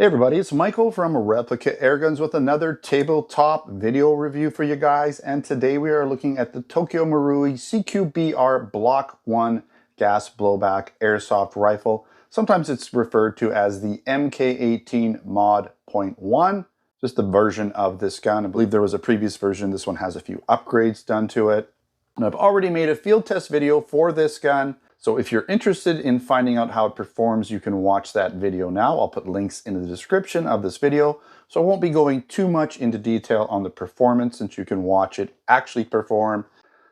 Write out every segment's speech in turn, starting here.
Hey everybody, it's Michael from Replica Airguns with another tabletop video review for you guys, and today we are looking at the Tokyo Marui CQBR Block1 Gas Blowback Airsoft Rifle. Sometimes it's referred to as the MK18 Mod .1, just the version of this gun. I believe there was a previous version. This one has a few upgrades done to it. And I've already made a field test video for this gun. So if you're interested in finding out how it performs, you can watch that video now. I'll put links in the description of this video. So I won't be going too much into detail on the performance since you can watch it actually perform.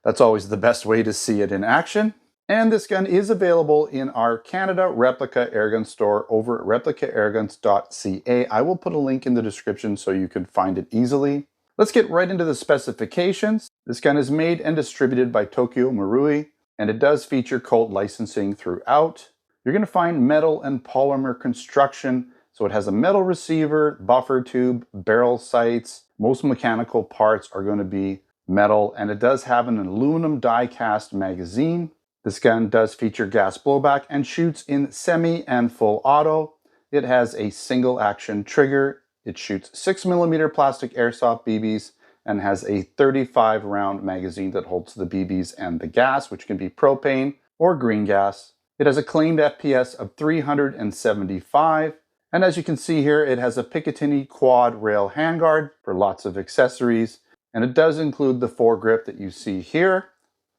That's always the best way to see it in action. And this gun is available in our Canada Replica Airgun store over at replicaairguns.ca. I will put a link in the description so you can find it easily. Let's get right into the specifications. This gun is made and distributed by Tokyo Marui, and it does feature Colt licensing throughout. You're going to find metal and polymer construction. So it has a metal receiver, buffer tube, barrel sights. Most mechanical parts are going to be metal, and it does have an aluminum die-cast magazine. This gun does feature gas blowback and shoots in semi and full auto. It has a single action trigger. It shoots 6mm plastic airsoft BBs and has a 35 round magazine that holds the BBs and the gas, which can be propane or green gas. It has a claimed FPS of 375. And as you can see here, it has a Picatinny quad rail handguard for lots of accessories. And it does include the foregrip that you see here,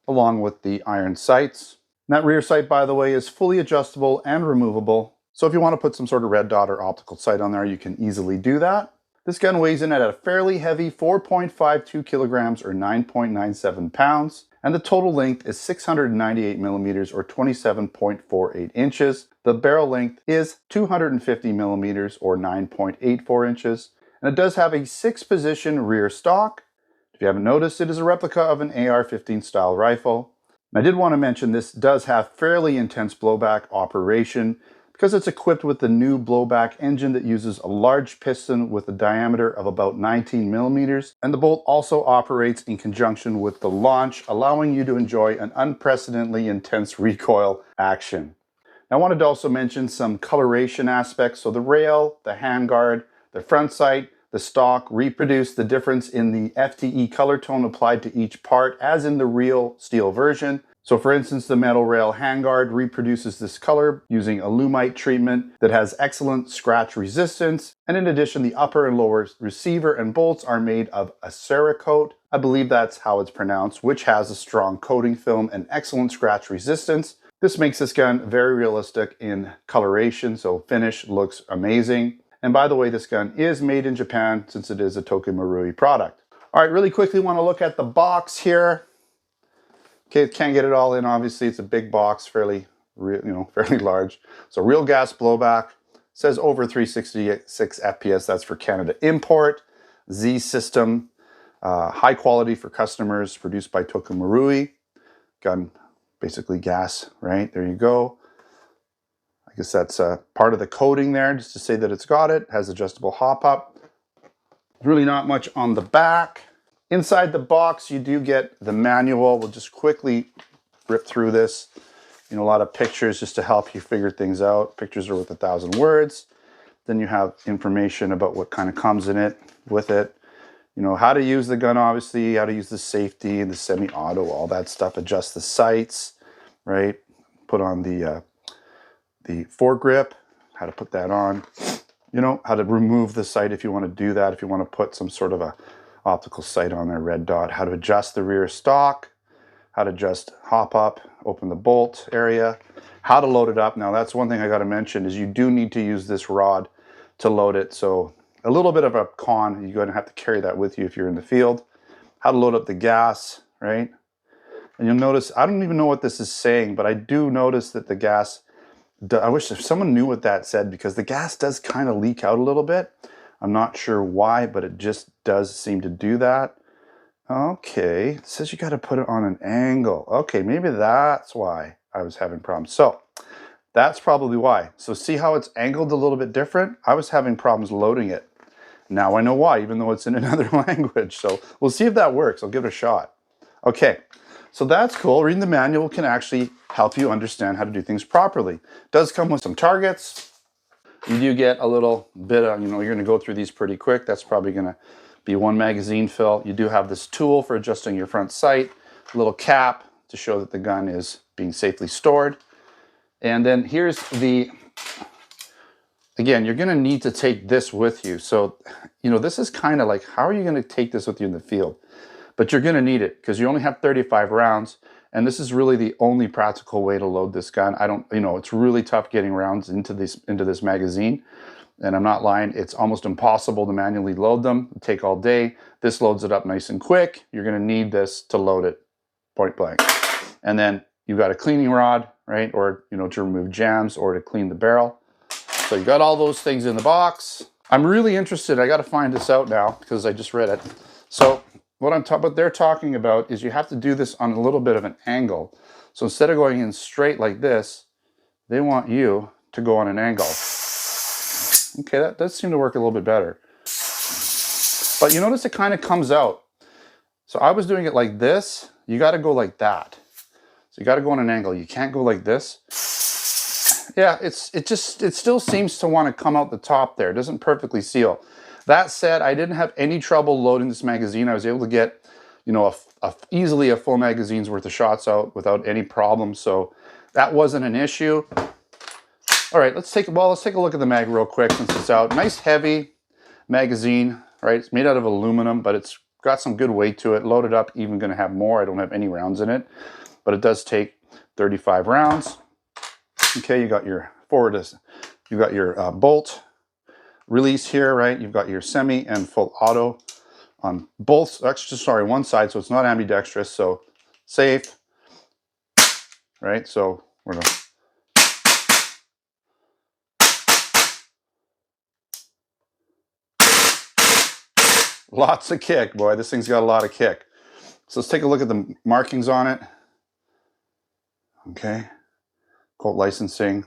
along with the iron sights. And that rear sight, by the way, is fully adjustable and removable. So if you want to put some sort of red dot or optical sight on there, you can easily do that. This gun weighs in at a fairly heavy 4.52 kilograms or 9.97 pounds, and the total length is 698 millimeters or 27.48 inches. The barrel length is 250 millimeters or 9.84 inches, and it does have a 6-position rear stock. If you haven't noticed, it is a replica of an AR-15 style rifle. And I did want to mention this does have fairly intense blowback operation, because it's equipped with the new blowback engine that uses a large piston with a diameter of about 19 millimeters. And the bolt also operates in conjunction with the launch, allowing you to enjoy an unprecedentedly intense recoil action. Now, I wanted to also mention some coloration aspects. So the rail, the handguard, the front sight, the stock reproduce the difference in the FTE color tone applied to each part as in the real steel version. So for instance, the metal rail handguard reproduces this color using a lumite treatment that has excellent scratch resistance. And in addition, the upper and lower receiver and bolts are made of a Cerakote, I believe that's how it's pronounced, which has a strong coating film and excellent scratch resistance. This makes this gun very realistic in coloration, so finish looks amazing. And by the way, this gun is made in Japan since it is a Tokyo Marui product. All right, really quickly want to look at the box here. Okay, can't get it all in, obviously. It's a big box, fairly large. So real gas blowback. Says over 366 FPS. That's for Canada import. Z system. High quality for customers. Produced by Tokyo Marui. Gun, basically gas, right? There you go. I guess that's part of the coating there, just to say that it's got it. Has adjustable hop up. Really not much on the back. Inside the box, you do get the manual. We'll just quickly rip through this. A lot of pictures just to help you figure things out. Pictures are worth 1,000 words. Then you have information about what kind of comes in it, with it. How to use the gun, obviously, how to use the safety, the semi-auto, all that stuff. Adjust the sights, right? Put on the foregrip, how to put that on. How to remove the sight if you want to do that. If you want to put some sort of a optical sight on there, red dot, how to adjust the rear stock, how to just hop up, open the bolt area, how to load it up. Now that's one thing I got to mention is you do need to use this rod to load it. So a little bit of a con, you're going to have to carry that with you if you're in the field. How to load up the gas, right? And you'll notice, I don't even know what this is saying, but I do notice that the gas, I wish if someone knew what that said, because the gas does kind of leak out a little bit. I'm not sure why, but it just does seem to do that. Okay, it says you got to put it on an angle. Okay, maybe that's why I was having problems. So that's probably why. So see how it's angled a little bit different? I was having problems loading it. Now I know why, even though it's in another language. So we'll see if that works. I'll give it a shot. Okay, so that's cool. Reading the manual can actually help you understand how to do things properly. It does come with some targets. You do get a little bit of, you know, you're going to go through these pretty quick. That's probably going to be one magazine fill. You do have this tool for adjusting your front sight, a little cap to show that the gun is being safely stored. And then here's the, again, you're going to need to take this with you. So, you know, this is kind of like, how are you going to take this with you in the field? But you're going to need it because you only have 35 rounds. And this is really the only practical way to load this gun. I don't, you know, it's really tough getting rounds into this magazine. And I'm not lying, it's almost impossible to manually load them. It'll take all day. This loads it up nice and quick. You're gonna need this to load it point blank. And then you've got a cleaning rod, right? Or, you know, to remove jams or to clean the barrel. So you got all those things in the box. I'm really interested, I gotta find this out now because I just read it. So what they're talking about is you have to do this on a little bit of an angle. So instead of going in straight like this, they want you to go on an angle. Okay, that does seem to work a little bit better. But you notice it kind of comes out. So I was doing it like this. You got to go like that. So you got to go on an angle. You can't go like this. Yeah, it still seems to want to come out the top there. It doesn't perfectly seal. That said, I didn't have any trouble loading this magazine. I was able to get, you know, easily a full magazine's worth of shots out without any problem. So that wasn't an issue. All right, let's take a look at the mag real quick since it's out. Nice heavy magazine, right? It's made out of aluminum, but it's got some good weight to it. Loaded up, even gonna have more. I don't have any rounds in it, but it does take 35 rounds. Okay, you got your bolt release here, right? You've got your semi and full auto on both, actually, sorry, one side, so it's not ambidextrous, so safe, right? So we're gonna lots of kick, boy. This thing's got a lot of kick. So let's take a look at the markings on it. Okay. Colt licensing,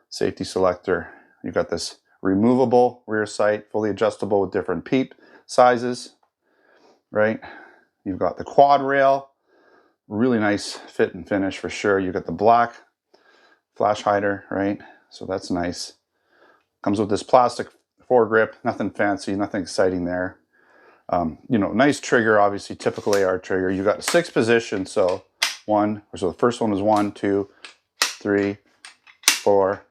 safety selector. You've got this removable rear sight, fully adjustable with different peep sizes, right? You've got the quad rail, really nice fit and finish for sure. You've got the black flash hider, right? So that's nice. Comes with this plastic foregrip, nothing fancy, nothing exciting there. You know, nice trigger, obviously typical AR trigger. You got 6 positions, so the first one was 1, 2, 3, 4.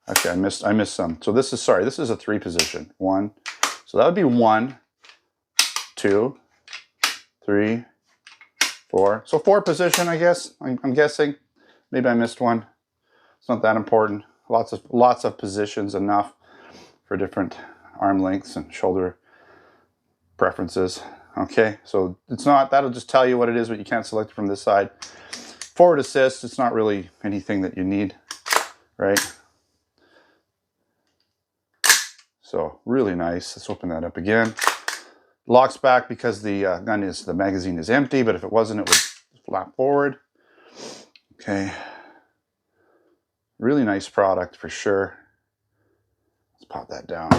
Okay, I missed some. So this is a 3 position. 1. So that would be 1, 2, 3, 4. So 4 position, I guess. I'm guessing. Maybe I missed one. It's not that important. Lots of positions, enough for different arm lengths and shoulder preferences. Okay, so it's not, that'll just tell you what it is, but you can't select it from this side. Forward assist, it's not really anything that you need, right? So really nice. Let's open that up again. Locks back because the magazine is empty, but if it wasn't, it would flap forward. Okay. Really nice product for sure. Let's pop that down.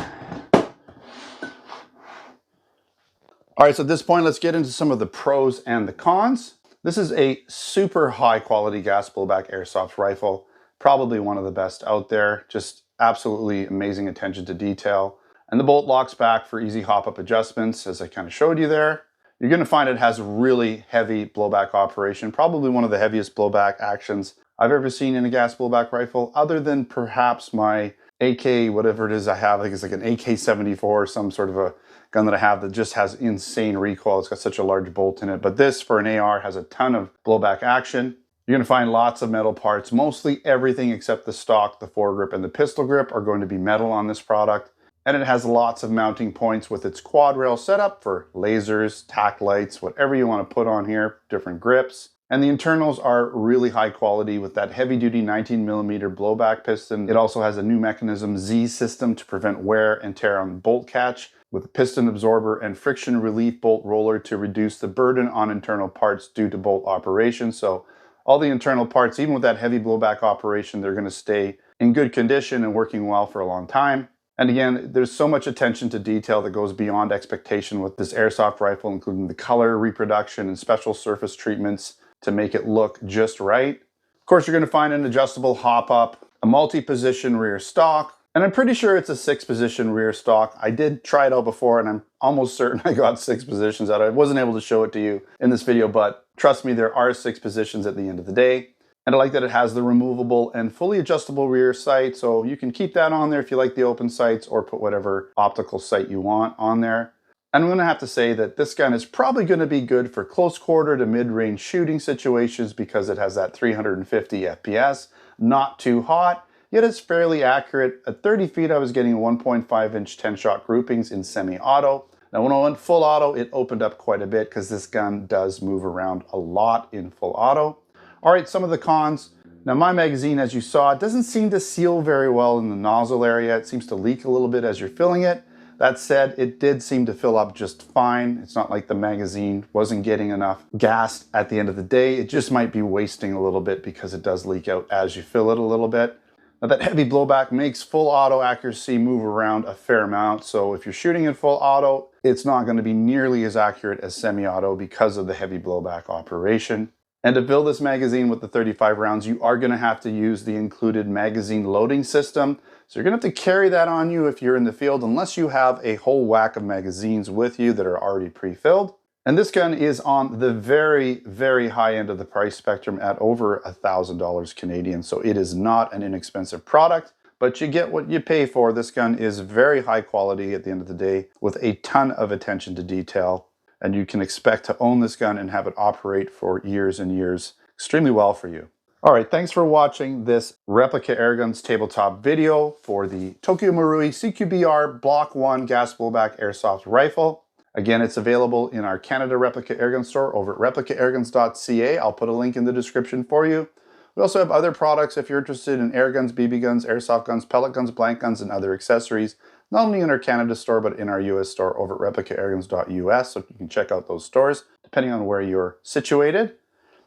All right, so at this point, let's get into some of the pros and the cons. This is a super high quality gas blowback airsoft rifle. Probably one of the best out there. Just absolutely amazing attention to detail. And the bolt locks back for easy hop-up adjustments, as I kind of showed you there. You're gonna find it has a really heavy blowback operation, probably one of the heaviest blowback actions I've ever seen in a gas blowback rifle, other than perhaps my AK, whatever it is I have. I think it's like an AK-74 or some sort of a gun that I have that just has insane recoil. It's got such a large bolt in it. But this, for an AR, has a ton of blowback action. You're going to find lots of metal parts. Mostly everything except the stock, the foregrip, and the pistol grip are going to be metal on this product. And it has lots of mounting points with its quad rail setup for lasers, tack lights, whatever you want to put on here, different grips. And the internals are really high quality with that heavy-duty 19mm blowback piston. It also has a new mechanism Z system to prevent wear and tear on the bolt catch, with a piston absorber and friction relief bolt roller to reduce the burden on internal parts due to bolt operation. So all the internal parts, even with that heavy blowback operation, they're going to stay in good condition and working well for a long time. And again, there's so much attention to detail that goes beyond expectation with this airsoft rifle, including the color, reproduction, and special surface treatments to make it look just right. Of course, you're going to find an adjustable hop-up, a multi-position rear stock, And I'm pretty sure it's a 6-position rear stock. I did try it out before, and I'm almost certain I got 6 positions out. I wasn't able to show it to you in this video, but trust me, there are 6 positions at the end of the day. And I like that it has the removable and fully adjustable rear sight, so you can keep that on there if you like the open sights, or put whatever optical sight you want on there. And I'm going to have to say that this gun is probably going to be good for close quarter to mid-range shooting situations because it has that 350 FPS, not too hot, yet it's fairly accurate. At 30 feet I was getting 1.5-inch 10-shot groupings in semi-auto. Now when I went full auto, it opened up quite a bit because this gun does move around a lot in full auto. Alright, some of the cons. Now my magazine, as you saw, doesn't seem to seal very well in the nozzle area. It seems to leak a little bit as you're filling it. That said, it did seem to fill up just fine. It's not like the magazine wasn't getting enough gas at the end of the day. It just might be wasting a little bit because it does leak out as you fill it a little bit. Now that heavy blowback makes full auto accuracy move around a fair amount. So if you're shooting in full auto, it's not going to be nearly as accurate as semi-auto because of the heavy blowback operation. And to fill this magazine with the 35 rounds, you are going to have to use the included magazine loading system. So you're going to have to carry that on you if you're in the field, unless you have a whole whack of magazines with you that are already pre-filled. And this gun is on the very, very high end of the price spectrum at over $1,000 Canadian. So it is not an inexpensive product, but you get what you pay for. This gun is very high quality at the end of the day with a ton of attention to detail. And you can expect to own this gun and have it operate for years and years extremely well for you. All right, thanks for watching this Replica Airguns tabletop video for the Tokyo Marui CQBR Block1 Gas Blowback Airsoft Rifle. Again, it's available in our Canada Replica Airgun store over at replicairguns.ca. I'll put a link in the description for you. We also have other products if you're interested in air guns, BB guns, airsoft guns, pellet guns, blank guns, and other accessories, not only in our Canada store, but in our US store over at replicairguns.us, so you can check out those stores depending on where you're situated.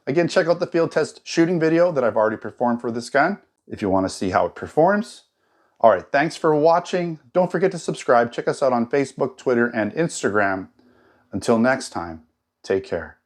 Again, check out the field test shooting video that I've already performed for this gun if you want to see how it performs. All right, thanks for watching. Don't forget to subscribe. Check us out on Facebook, Twitter, and Instagram. Until next time, take care.